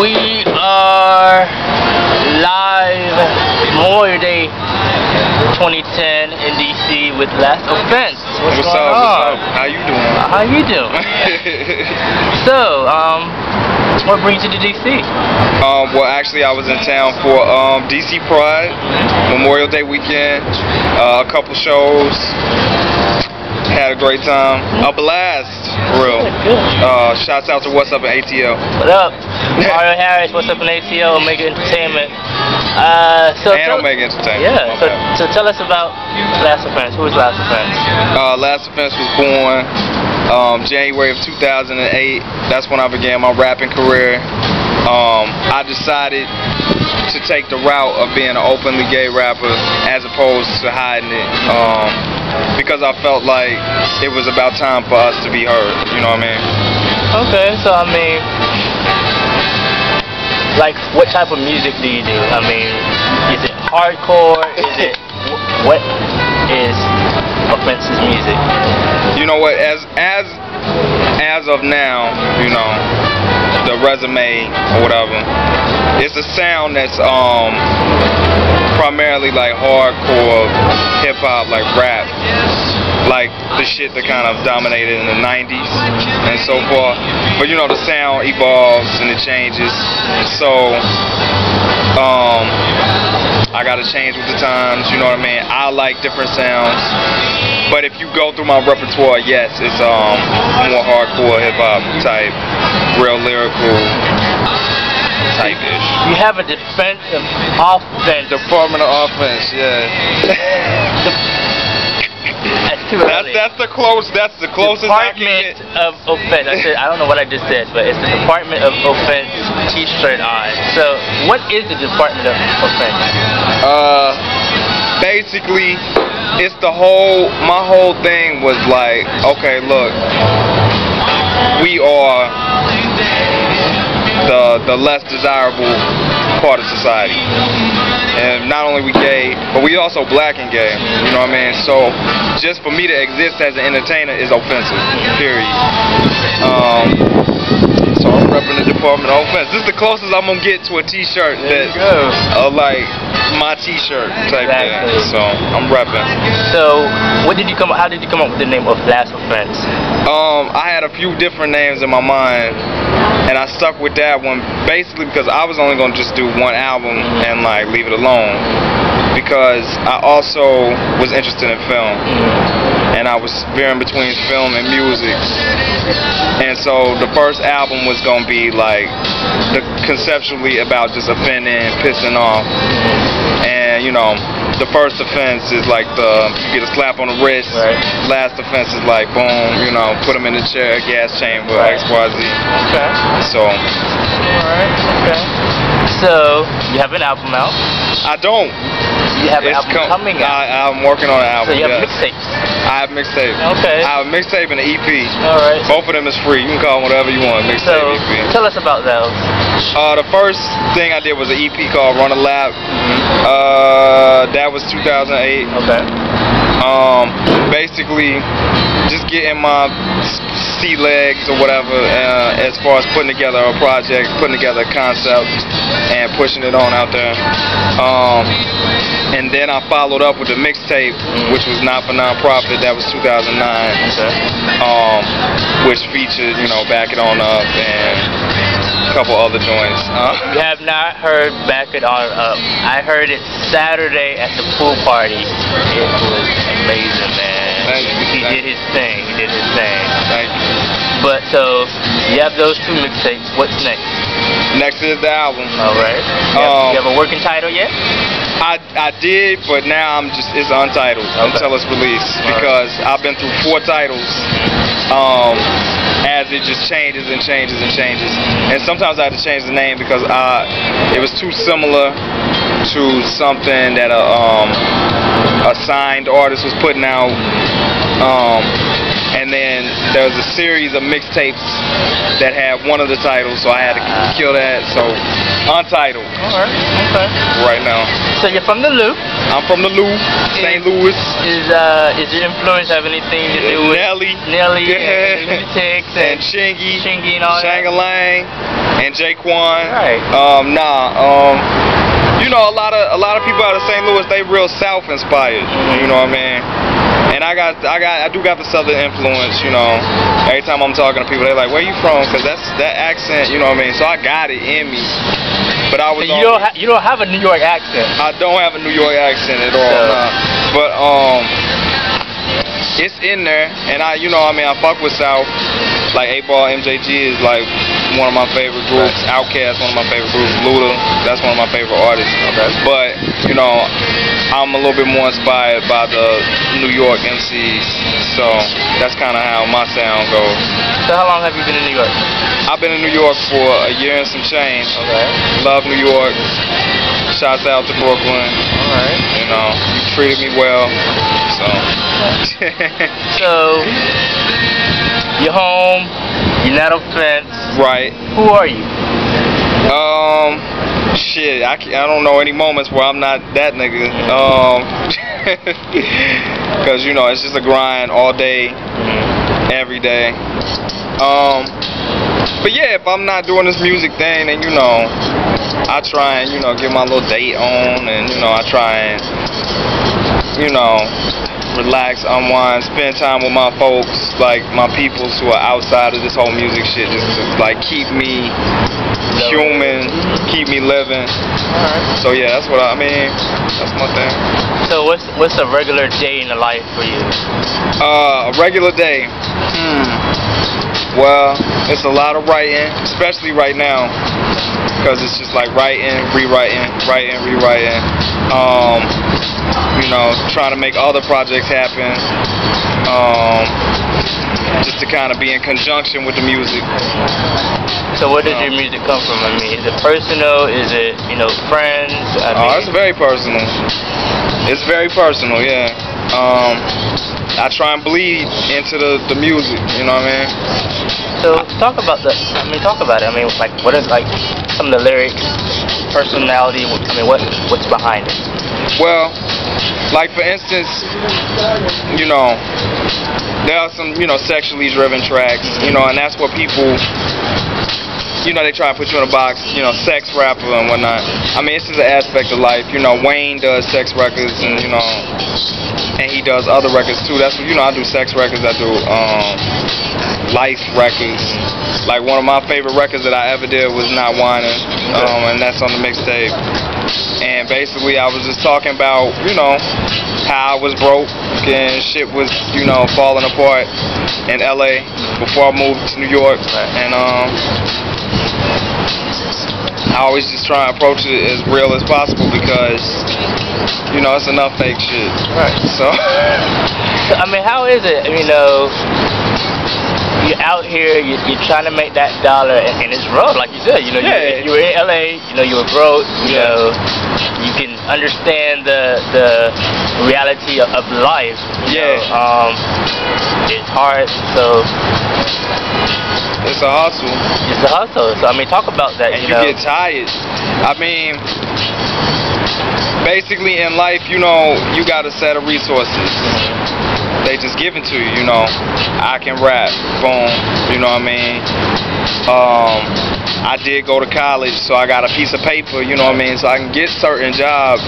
we are live Memorial Day 2010 in DC with Last Offence. What's going up? on? What's up? How you doing? How you doing? So, what brings you to DC? Well, actually, I was in town for DC Pride, Memorial Day weekend, a couple shows. Had a great time. A blast, for real. Good. Shouts out to What's Up in ATL. What up? Mario Harris, What's Up in ATL, Omega Entertainment. And Omega Entertainment. Yeah, so tell us about Last Offence. Who was Last Offence? Last Offence was born January of 2008. That's when I began my rapping career. I decided to take the route of being an openly gay rapper as opposed to hiding it, because I felt like it was about time for us to be heard, you know what I mean? Okay, so I mean, like, what type of music do you do? I mean, is it hardcore? Is it, what is Offence's music? You know what, as of now, you know, the resume or whatever, it's a sound that's primarily like hardcore hip hop, like rap, like the shit that kind of dominated in the 90s and so forth. But you know, the sound evolves and it changes, so I gotta change with the times, you know what I mean? I like different sounds, but if you go through my repertoire, yes, it's more hardcore hip hop type, real lyrical type-ish. You have a defensive offense. Department of Offense, yeah. That's too early. That's the closest I can Department get. of Offense. I don't know what I just said, but it's the Department of Offense t-shirt on. So, what is the Department of Offense? Basically, it's my whole thing was like, okay, look, we are the less desirable part of society. And not only we gay, but we also black and gay, you know what I mean? So just for me to exist as an entertainer is offensive, period. So I'm repping the Department of Offense. This is the closest I'm gonna get to a t-shirt like my t-shirt type thing. So I'm repping. So how did you come up with the name of Last Offense? I had a few different names in my mind, and I stuck with that one basically because I was only gonna just do one album and like leave it alone, because I also was interested in film, and I was veering between film and music. And so the first album was gonna be like conceptually about just offending, pissing off, and you know, the first offense is like you get a slap on the wrist. Right. Last offense is like boom, you know, put them in the chair, gas chamber, Right. XYZ. Okay. So. Alright. Okay. So you have an album out. I don't. You have an album coming out. I'm working on an album. So you have yes. mixtapes. I have mixtape. Okay. I have a mixtape and an EP. Alright. Both of them is free. You can call them whatever you want. Mixtape, So EP. tell us about those. The first thing I did was an EP called Run a Lap. That was 2008. Okay. Basically, just getting my sea legs or whatever as far as putting together a project, putting together a concept, and pushing it on out there. And then I followed up with the mixtape, which was Not for Nonprofit. That was 2009. Okay. Which featured, you know, Back It On Up and a couple other joints. You have not heard Back It On Up. I heard it Saturday at the pool party. It was amazing, man. Thank you. He did his thing. Thank you. But so you have those two mixtapes. What's next? Next is the album. Alright. You have a working title yet? I did, but now it's untitled until it's released, because I've been through 4 titles as it just changes and changes and changes. And sometimes I had to change the name because it was too similar to something that a signed artist was putting out. And then there was a series of mixtapes that had one of the titles, so I had to kill that. So Untitled. Alright, okay. Right now. So you're from the Loop. I'm from the Lou, St. Louis. Is your influence have anything to do with Nelly, and Lunatics and Chingy, and all that? Shangalang, and Jaquan. Right. You know, a lot of people out of St. Louis, they real South inspired. You know what I mean? And I do got the Southern influence. You know, every time I'm talking to people, they're like, "Where you from?" Because that accent. You know what I mean? So I got it in me. But I was. So you don't have a New York accent. I don't have a New York accent at all. So. Nah. But it's in there, and I fuck with South. Like 8-Ball, MJG is like one of my favorite groups. Outkast, one of my favorite groups. Luda, that's one of my favorite artists. Okay. But I'm a little bit more inspired by the New York MCs, so that's kind of how my sound goes. So how long have you been in New York? I've been in New York for a year and some change. Okay. Love New York. Shouts out to Brooklyn. Alright. You know, you treated me well. So you're home. You're not Offence. Right. Who are you? Shit, I don't know any moments where I'm not that nigga. Cause it's just a grind all day, every day. But yeah, if I'm not doing this music thing, then I try and get my little date on, and I try and relax, unwind, spend time with my folks, like my peoples who are outside of this whole music shit, just to like keep me human, keep me living. So yeah, that's what I mean. That's my thing. So what's a regular day in the life for you? A regular day. Well, it's a lot of writing, especially right now, because it's just like writing, rewriting, writing, rewriting. Trying to make other projects happen. Just to kind of be in conjunction with the music. So where does your music come from? I mean, is it personal? Is it, friends? It's very personal. It's very personal, yeah. I try and bleed into the music, you know what I mean? So talk about it. I mean, like, what is like some of the lyrics, personality? I mean, what's behind it? Well, like for instance, there are some sexually driven tracks, and that's what people, they try to put you in a box, sex rapper and whatnot. I mean, it's just an aspect of life. Wayne does sex records, and and he does other records too. That's what I do sex records. I do life records. Like one of my favorite records that I ever did was Not Whining, and that's on the mixtape. And basically, I was just talking about how I was broke and shit was falling apart in LA before I moved to New York, and I always just try and approach it as real as possible because it's enough fake shit. Right. So I mean, how is it? You're out here, you're trying to make that dollar, and it's rough, like you said. You were in LA, you were broke. You can understand the reality of life. It's hard, so it's a hustle. It's a hustle. So I mean, talk about that. And you get tired. I mean, basically in life, you got a set of resources. They just give it to you, I can rap, boom, you know what I mean? I did go to college, so I got a piece of paper, you know what I mean? So I can get certain jobs.